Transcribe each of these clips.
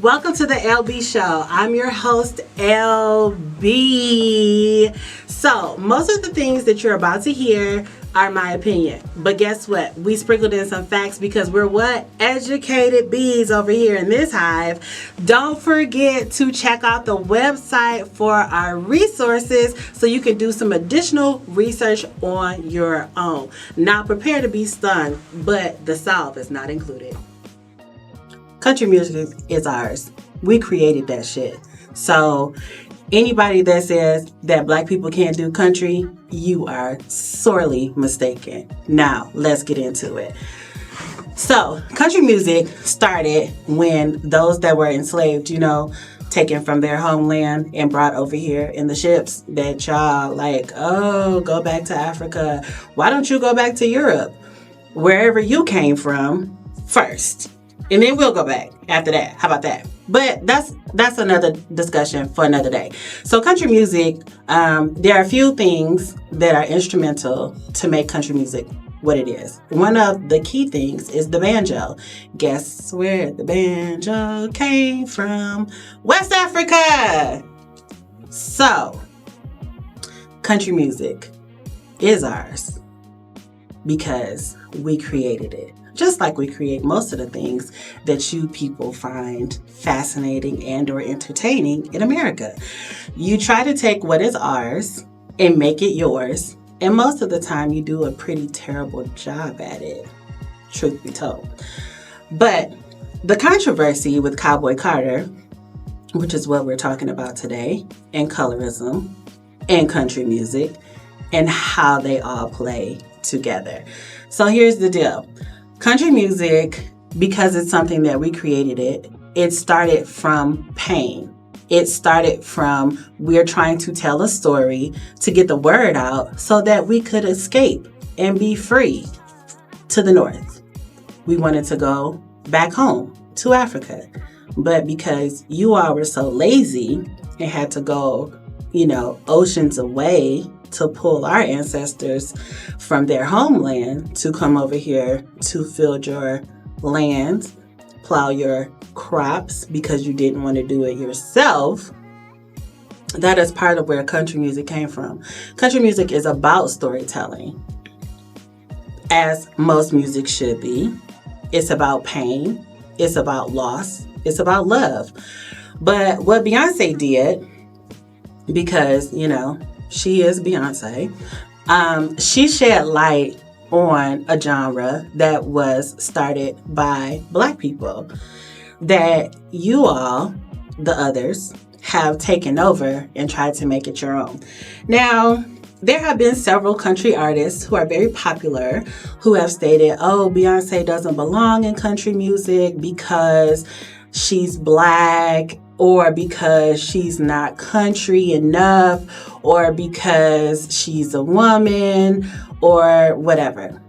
Welcome to the Elle Bee Show. I'm your host, Elle Bee. So, most of the things that you're about to hear are my opinion. But guess what? We sprinkled in some facts because we're what? Educated bees over here in this hive. Don't forget to check out the website for our resources so you can do some additional research on your own. Now, prepare to be stunned, but the solve is not included. Country music is ours. We created that shit. So anybody that says that black people can't do country, you are sorely mistaken. Now, let's get into it. So, country music started when those that were enslaved, taken from their homeland and brought over here in the ships that y'all like, oh, go back to Africa. Why don't you go back to Europe? Wherever you came from first. And then we'll go back after that. How about that? But that's another discussion for another day. So country music, there are a few things that are instrumental to make country music what it is. One of the key things is the banjo. Guess where the banjo came from? West Africa! So, country music is ours because we created it. Just like we create most of the things that you people find fascinating and or entertaining in America. You try to take what is ours and make it yours, and most of the time you do a pretty terrible job at it, truth be told. But the controversy with Cowboy Carter, which is what we're talking about today, and colorism, and country music, and how they all play together. So here's the deal. Country music, because it's something that we created it started from pain. It started from we're trying to tell a story to get the word out so that we could escape and be free to the north. We wanted to go back home to Africa. But because you all were so lazy and had to go, oceans away to pull our ancestors from their homeland to come over here to fill your land, plow your crops because you didn't want to do it yourself. That is part of where country music came from. Country music is about storytelling, as most music should be. It's about pain. It's about loss. It's about love. But what Beyoncé did, because, she is Beyoncé. She shed light on a genre that was started by black people that you all, the others, have taken over and tried to make it your own. Now, there have been several country artists who are very popular who have stated, oh, Beyoncé doesn't belong in country music because she's black, or because she's not country enough, or because she's a woman, or whatever.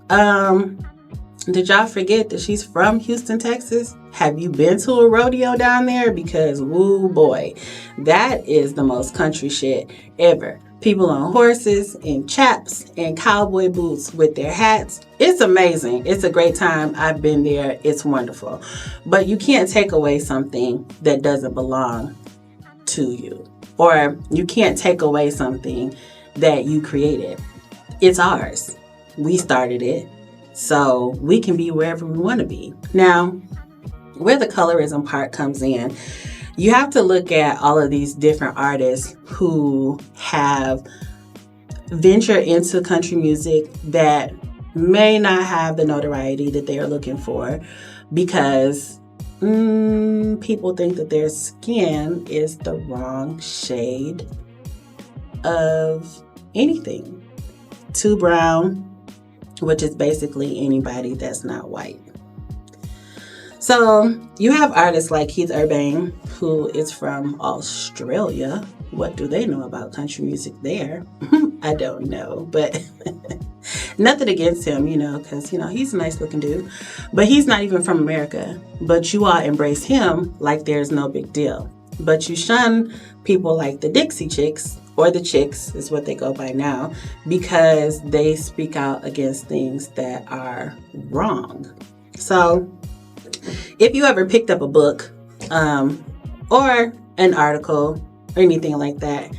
Did y'all forget that she's from Houston, Texas? Have you been to a rodeo down there? Because, woo boy, that is the most country shit ever. People on horses and chaps and cowboy boots with their hats. It's amazing. It's a great time. I've been there. It's wonderful. But you can't take away something that doesn't belong to you. Or you can't take away something that you created. It's ours. We started it. So we can be wherever we want to be. Now, where the colorism part comes in, you have to look at all of these different artists who have ventured into country music that may not have the notoriety that they are looking for because people think that their skin is the wrong shade of anything. Too brown, which is basically anybody that's not white. So you have artists like Keith Urban, who is from Australia. What do they know about country music there? I don't know, but nothing against him, because, he's a nice looking dude. But he's not even from America. But you all embrace him like there's no big deal. But you shun people like the Dixie Chicks, or the Chicks is what they go by now, because they speak out against things that are wrong. So if you ever picked up a book or an article or anything like that,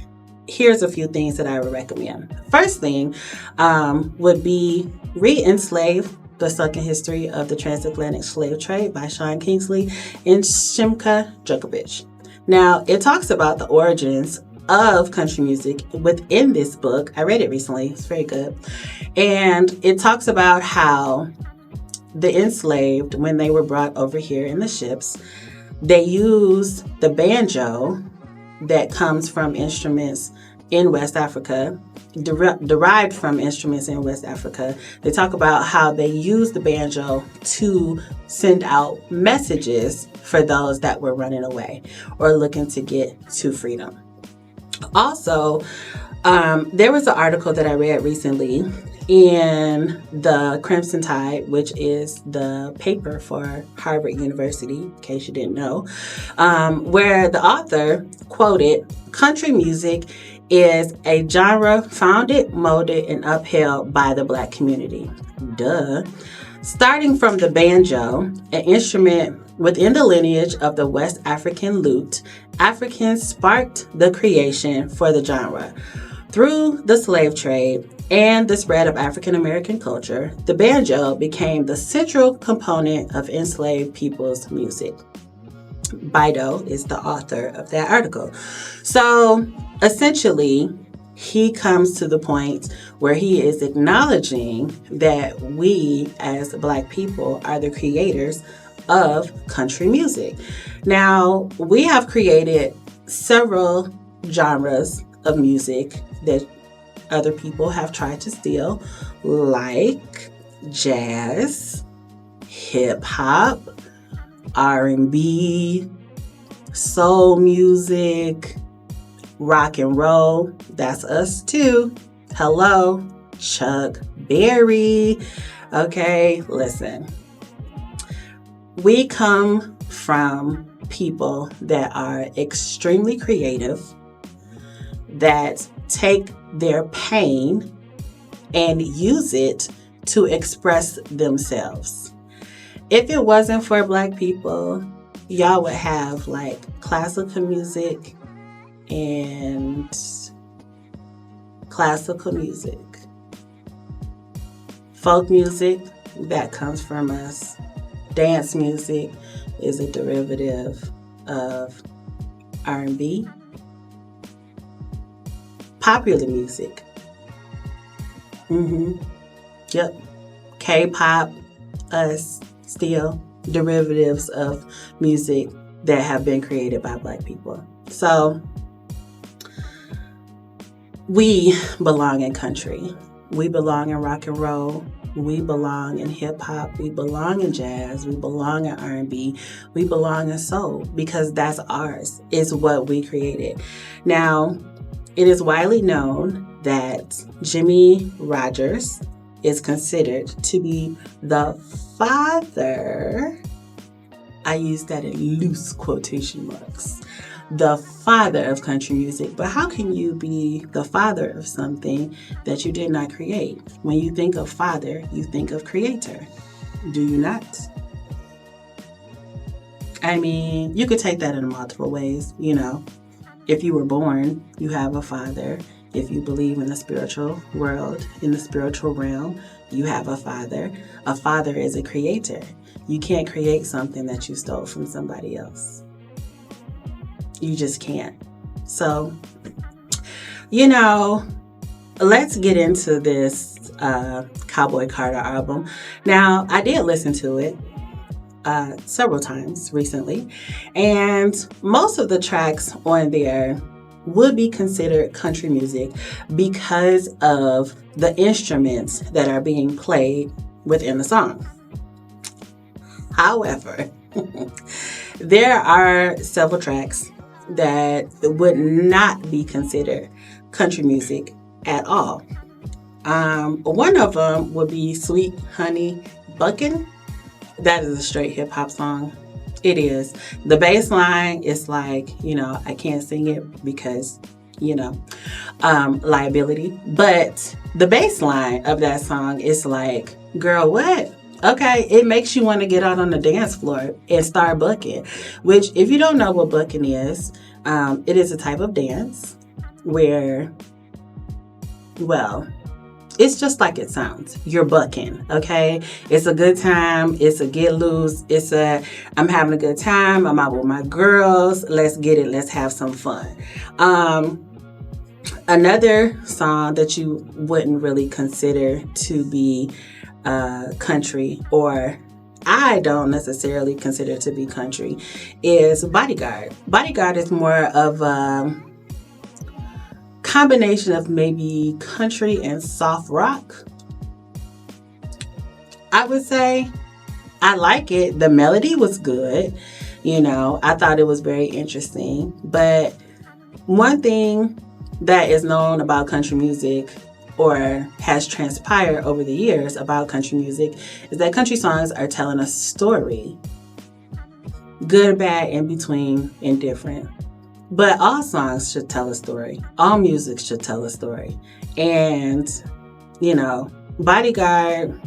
here's a few things that I would recommend. First thing would be read Enslave, The Sunken History of the Transatlantic Slave Trade by Sean Kingsley and Shimka Djokovic. Now, it talks about the origins of country music within this book. I read it recently. It's very good. And it talks about how the enslaved, when they were brought over here in the ships, they used the banjo that comes from instruments in West Africa, derived from instruments in West Africa. They talk about how they used the banjo to send out messages for those that were running away or looking to get to freedom. Also, there was an article that I read recently in the Crimson Tide, which is the paper for Harvard University, in case you didn't know, where the author quoted, "Country music is a genre founded, molded, and upheld by the Black community." Duh. Starting from the banjo, an instrument within the lineage of the West African lute, Africans sparked the creation for the genre. Through the slave trade and the spread of African American culture, the banjo became the central component of enslaved people's music. Bido is the author of that article. So essentially, he comes to the point where he is acknowledging that we as Black people are the creators of country music. Now, we have created several genres of music that other people have tried to steal, like jazz, hip hop, R&B, soul music, rock and roll. That's us too. Hello, Chuck Berry. Okay, listen. We come from people that are extremely creative, that take their pain and use it to express themselves. If it wasn't for Black people, y'all would have like classical music and classical music. Folk music, that comes from us. Dance music is a derivative of R&B. Popular music. Yep. K-pop, us, still derivatives of music that have been created by Black people. So we belong in country. We belong in rock and roll. We belong in hip hop. We belong in jazz. We belong in R&B. We belong in soul because that's ours. It's what we created. Now, it is widely known that Jimmie Rodgers is considered to be the father, I use that in loose quotation marks, the father of country music. But how can you be the father of something that you did not create? When you think of father, you think of creator. Do you not? I mean, you could take that in multiple ways, you know. If you were born, you have a father. If you believe in the spiritual world, in the spiritual realm, you have a father. A father is a creator. You can't create something that you stole from somebody else. You just can't. So, you know, let's get into this Cowboy Carter album. Now, I did listen to it several times recently, and most of the tracks on there would be considered country music because of the instruments that are being played within the song. However, there are several tracks that would not be considered country music at all. One of them would be Sweet Honey Buckin'. That is a straight hip hop song. It is. The bass line is like, you know, I can't sing it because, you know, liability. But the bass line of that song is like, girl, what? Okay, it makes you want to get out on the dance floor and start bucking. Which, if you don't know what bucking is, it is a type of dance where, well, it's just like it sounds. You're bucking, okay? It's a good time. It's a get loose. I'm having a good time. I'm out with my girls. Let's get it. Let's have some fun. Another song that you wouldn't really consider to be country, or I don't necessarily consider to be country, is Bodyguard. Bodyguard is more of a combination of maybe country and soft rock. I would say I like it. The melody was good. I thought it was very interesting. But one thing that is known about country music, or has transpired over the years about country music, is that country songs are telling a story. Good, bad, in between, indifferent. But all songs should tell a story. All music should tell a story. And, Bodyguard,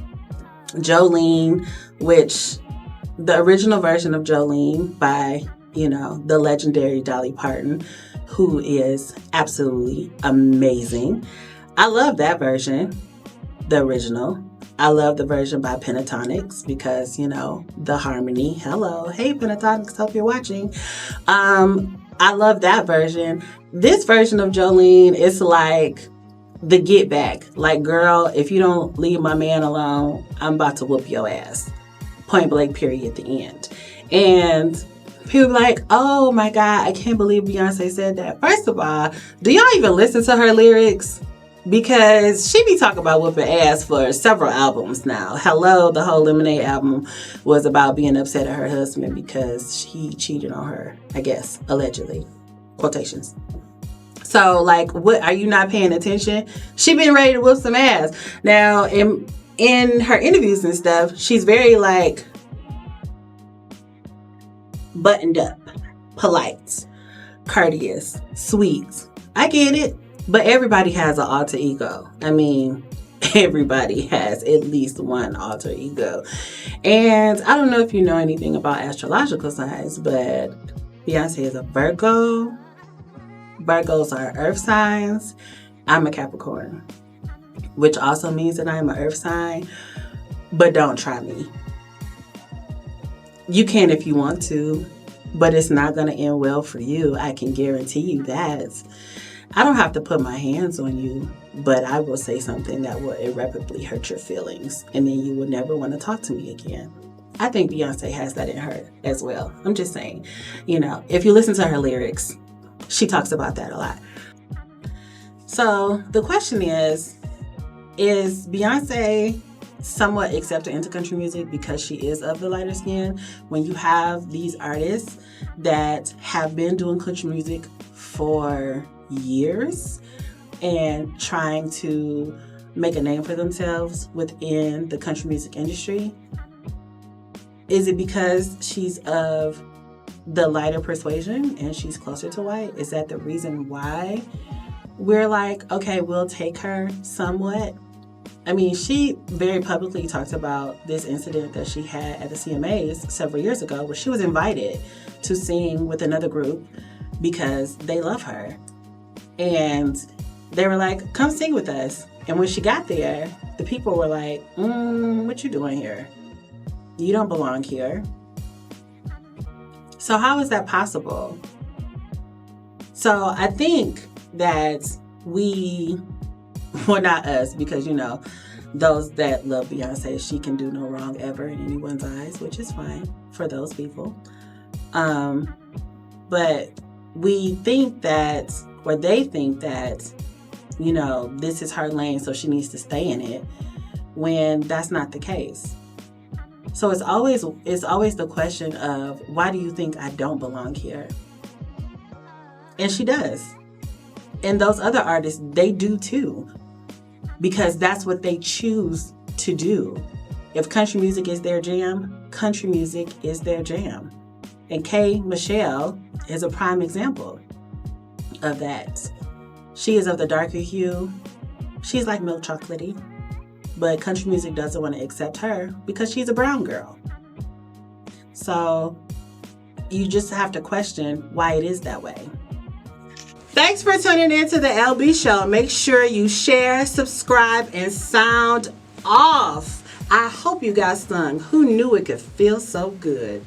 Jolene, which the original version of Jolene by, the legendary Dolly Parton, who is absolutely amazing. I love that version, the original. I love the version by Pentatonics because, the harmony. Hello. Hey, Pentatonics, hope you're watching. I love that version. This version of Jolene is like the get back. Like, girl, if you don't leave my man alone, I'm about to whoop your ass. Point blank, period, at the end. And people be like, oh my God, I can't believe Beyonce said that. First of all, do y'all even listen to her lyrics? Because she be talking about whooping ass for several albums now. Hello, the whole Lemonade album was about being upset at her husband because he cheated on her, I guess, allegedly. Quotations. So, like, what, are you not paying attention? She been ready to whoop some ass. Now, in her interviews and stuff, she's very, like, buttoned up, polite, courteous, sweet. I get it. But everybody has an alter ego. I mean, everybody has at least one alter ego. And I don't know if you know anything about astrological signs, but Beyonce is a Virgo. Virgos are earth signs. I'm a Capricorn, which also means that I'm an earth sign. But don't try me. You can if you want to, but it's not going to end well for you. I can guarantee you that. I don't have to put my hands on you, but I will say something that will irreparably hurt your feelings, and then you will never want to talk to me again. I think Beyonce has that in her as well. I'm just saying, if you listen to her lyrics, she talks about that a lot. So the question is Beyonce somewhat accepted into country music because she is of the lighter skin, when you have these artists that have been doing country music for years and trying to make a name for themselves within the country music industry? Is it because she's of the lighter persuasion and she's closer to white? Is that the reason why we're like, okay, we'll take her somewhat? I mean, she very publicly talked about this incident that she had at the CMAs several years ago, where she was invited to sing with another group because they love her. And they were like, come sing with us. And when she got there, the people were like, what you doing here? You don't belong here. So how is that possible? So I think that not us, because, those that love Beyonce, she can do no wrong ever in anyone's eyes, which is fine for those people. But we think that, or they think that, this is her lane, so she needs to stay in it, when that's not the case. So it's always the question of, why do you think I don't belong here? And she does. And those other artists, they do too, because that's what they choose to do. If country music is their jam, country music is their jam. And K. Michelle is a prime example of that. She is of the darker hue. She's like milk chocolatey, but country music doesn't want to accept her because she's a brown girl. So you just have to question why it is that way. Thanks for tuning in to the Elle Bee Show. Make sure you share, subscribe, and sound off. I hope you got stung. Who knew it could feel so good?